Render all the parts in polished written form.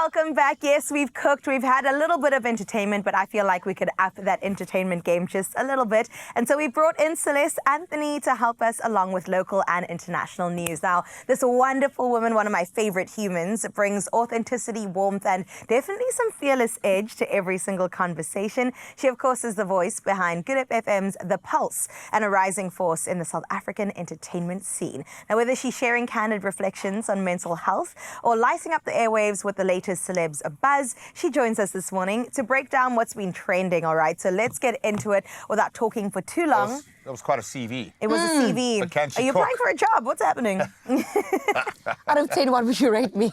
welcome back. Yes, we've cooked. We've had a little bit of entertainment, but I feel like we could up that entertainment game just a little bit. And so we brought in Celest Anthony to help us along with local and international news. Now, this wonderful woman, one of my favorite humans, brings authenticity, warmth, and definitely some fearless edge to every single conversation. She, of course, is the voice behind Good FM's The Pulse and a rising force in the South African entertainment scene. Now, whether she's sharing candid reflections on mental health or lighting up the airwaves with the latest celebs buzz, she joins us this morning to break down what's been trending, all right? So let's get into it without talking for too long. That was quite a CV. It was a CV. But can she Are you cook? applying for a job? What's happening? Out of 10, what would you rate me?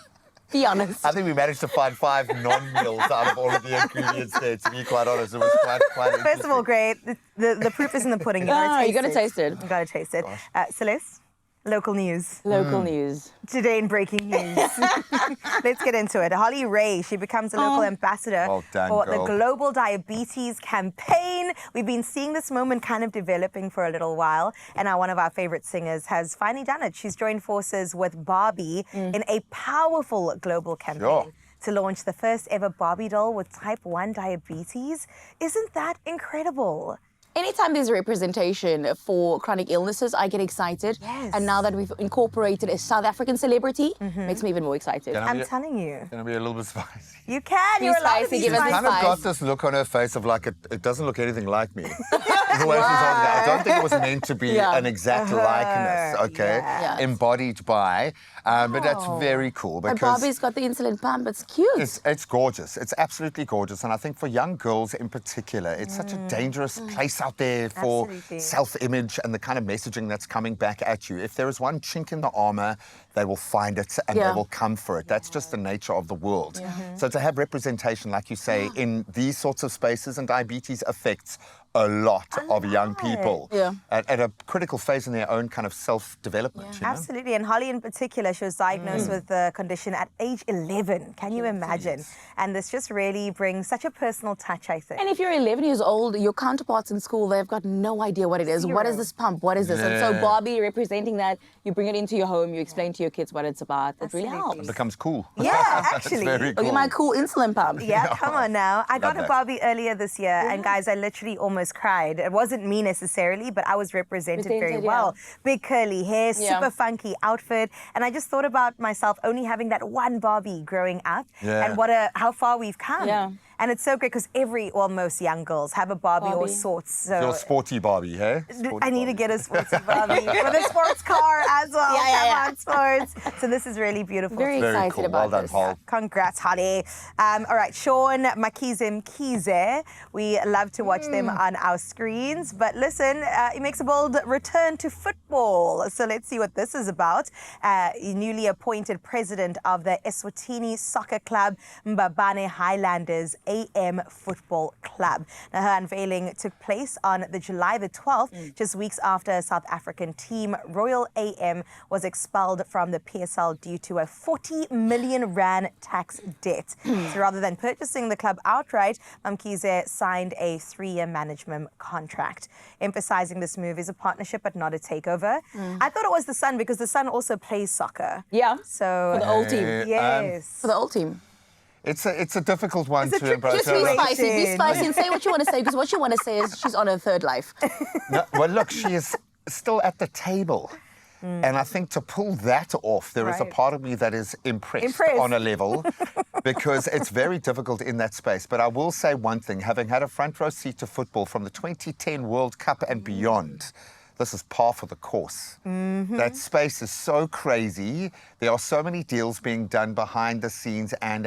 Be honest. I think we managed to find 5 non-meals out of all of the ingredients there, to be quite honest. It was quite interesting. First of all, great. The proof is in the pudding. You gotta taste it. You gotta taste it. Celeste, local news. Local news. Today in breaking news. Let's get into it. Holly Ray, she becomes a local ambassador for the Global Diabetes Campaign. We've been seeing this moment kind of developing for a little while, and now one of our favorite singers has finally done it. She's joined forces with Barbie in a powerful global campaign to launch the first ever Barbie doll with type 1 diabetes. Isn't that incredible? Anytime there's a representation for chronic illnesses, I get excited. Yes. And now that we've incorporated a South African celebrity, makes me even more excited. I'm telling you. It's going to be a little bit spicy. You can. You're allowed to be Give us spicy. Kind of got this look on her face of like, it doesn't look anything like me. The way she's holding it. I don't think it was meant to be an exact likeness, okay? Yeah. Embodied by. But that's very cool But because Barbie's got the insulin pump. It's cute. it's gorgeous. It's absolutely gorgeous. And I think for young girls in particular, it's such a dangerous place out there for self-image and the kind of messaging that's coming back at you. If there is one chink in the armor, they will find it and they will come for it. That's just the nature of the world. So to have representation, like you say, in these sorts of spaces, and diabetes affects a lot of young people at a critical phase in their own kind of self-development. You know? Absolutely. And Holly in particular, she was diagnosed with the condition at age 11. Can you imagine? And this just really brings such a personal touch, I think. And if you're 11 years old, your counterparts in school, they've got no idea what it is. What is this pump? What is this? And so Barbie representing that, you bring it into your home, you explain to your kids what it's about. It really helps. It becomes cool. Yeah, actually. It's very cool. Look at my cool insulin pump. Yeah, come on now. I got a that. Barbie earlier this year, and guys, I literally almost cried. It wasn't me necessarily, but I was represented very well. Big curly hair, super funky outfit, and I just thought about myself only having that one Barbie growing up, and how far we've come. Yeah. And it's so great because most young girls have a Barbie or sorts. So your sporty Barbie, hey? I need to get a sporty Barbie with a sports car as well. Come on, sports. So this is really beautiful. Very excited cool. about Well this. done, Hol. Congrats, Holly. All right, Sean Mkize. We love to watch them on our screens. But listen, he makes a bold return to football. So let's see what this is about. Newly appointed president of the Eswatini Soccer Club, Mbabane Highlanders AM Football Club. Now, her unveiling took place on July the 12th, just weeks after South African team Royal AM was expelled from the PSL due to a 40 million rand tax debt. So rather than purchasing the club outright, Mkize signed a 3-year management contract. Emphasizing this move is a partnership but not a takeover. I thought it was the son because the son also plays soccer. Yeah. So For the old team. Yes. For the old team. It's a difficult one It's a to tricky embrace. Just be spicy and say what you want to say, because what you want to say is she's on her third life. No, well, look, she is still at the table. And I think to pull that off, there is a part of me that is impressed on a level because it's very difficult in that space. But I will say one thing, having had a front row seat to football from the 2010 World Cup and beyond, this is par for the course. That space is so crazy. There are so many deals being done behind the scenes and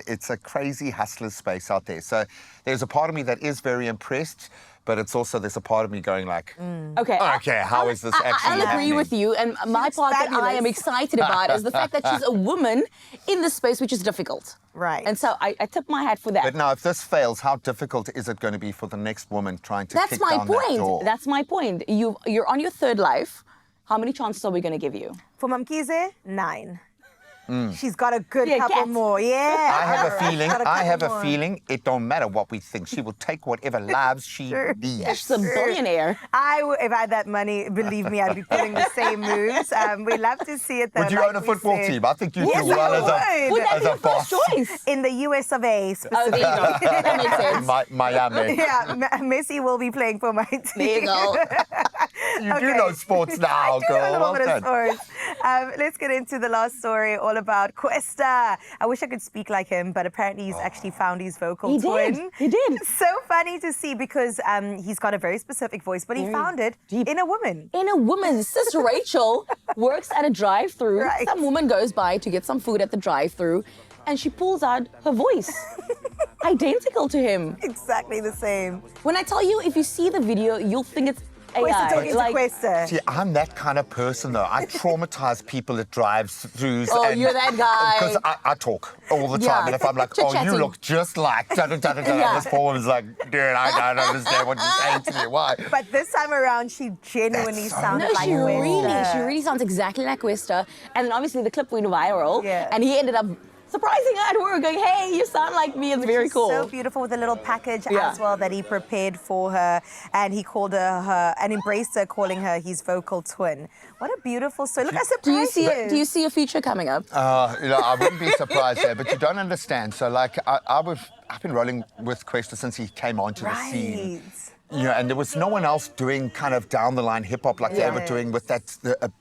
it's a crazy hustler space out there. So there's a part of me that is very impressed, but it's also, there's a part of me going like, Okay, how is this actually I'll agree happening? with you. And my part that I am excited about is the fact that she's a woman in this space, which is difficult. Right. And so I tip my hat for that. But now, if this fails, how difficult is it going to be for the next woman trying to kick down that door? That's my point. You're on your third life. How many chances are we going to give you? For Mkize, 9. she's got a good Yeah, couple cats. more. Yeah. I have a She's feeling. got a I have couple a more. feeling. It don't matter what we think. She will take whatever lives she needs. She's a billionaire. If I had that money, believe me, I'd be pulling the same moves. We love to see it though. Would you like own a we football said. team? I think you Yes, do well I as would. Would that as be a your first boss. choice? In the US of A Oh, specifically. there you go. That makes sense. Miami. Yeah, Messi will be playing for my team. There you go. You do Okay. know sports now, I do girl. know a little Well bit of done. sports. Let's get into the last story, all about Cuesta. I wish I could speak like him, but apparently he's actually found his vocal He twin. did. He did. So funny to see because he's got a very specific voice, but he Very found it deep. in a woman. In a woman's sis Rachel works at a drive-through. Right. Some woman goes by to get some food at the drive-through, and she pulls out her voice, identical to him. Exactly the same. When I tell you, if you see the video, you'll think it's Cuesta AI. talking to Cuesta. See, I'm that kind of person, though. I traumatize people at drive-throughs. Oh, you're that guy. Because I talk all the time, Yeah. and if I'm like, oh, you Chit-chatting. look just like, Yeah. this poor woman's like, dude, I don't understand what you're saying to me. Why? But this time around, she genuinely That's so sounded No, like she Cuesta. really sounds exactly like Cuesta. And then obviously the clip went viral. Yeah. And he ended up surprising her at work, going, hey, you sound like me. It's very cool. So beautiful with a little package Yeah. as well that he prepared for her, and he called her and embraced her, calling her his vocal twin. What a beautiful story! Look how surprised he is. Do you see a feature coming up? I wouldn't be surprised there, but you don't understand. So, like, I've been rolling with Cuesta since he came onto the scene. Right. Yeah, and there was no one else doing kind of down the line hip hop like they were doing with that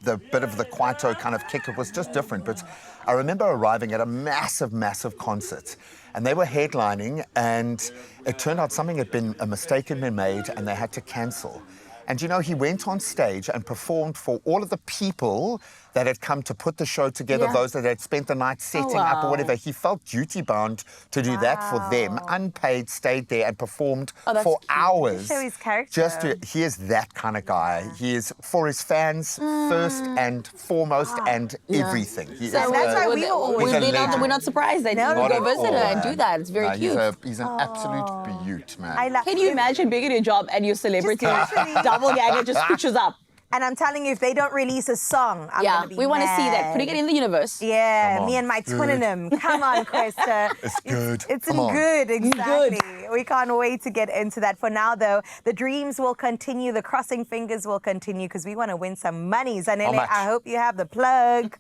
the bit of the Kwaito kind of kick. It was just different. But I remember arriving at a massive concert, and they were headlining, and it turned out a mistake had been made, and they had to cancel. And you know, he went on stage and performed for all of the people that had come to put the show together, Yeah. those that had spent the night setting up or wow. whatever. He felt duty bound to do that for them, unpaid, stayed there and performed that's for cute. hours. To show his character. He is that kind of guy. He is for his fans first and foremost and everything. He So is that's why a- we were always- he's a legend. we're not surprised that No, you not go at visit her all, and man. do that. It's very No, cute. He's an absolute beaut, man. I love Can you imagine being in your job and your celebrity casually. double gagger just switches up? And I'm telling you, if they don't release a song, I'm Yeah, gonna be we want to see that. mad. Putting it in the universe. Yeah, Come me on, and my dude. twin in him. Come on, Cuesta. It's good. It's Come on. good, exactly. good. We can't wait to get into that. For now, though, the dreams will continue. The crossing fingers will continue because we want to win some money. Zanele, much? I hope you have the plug.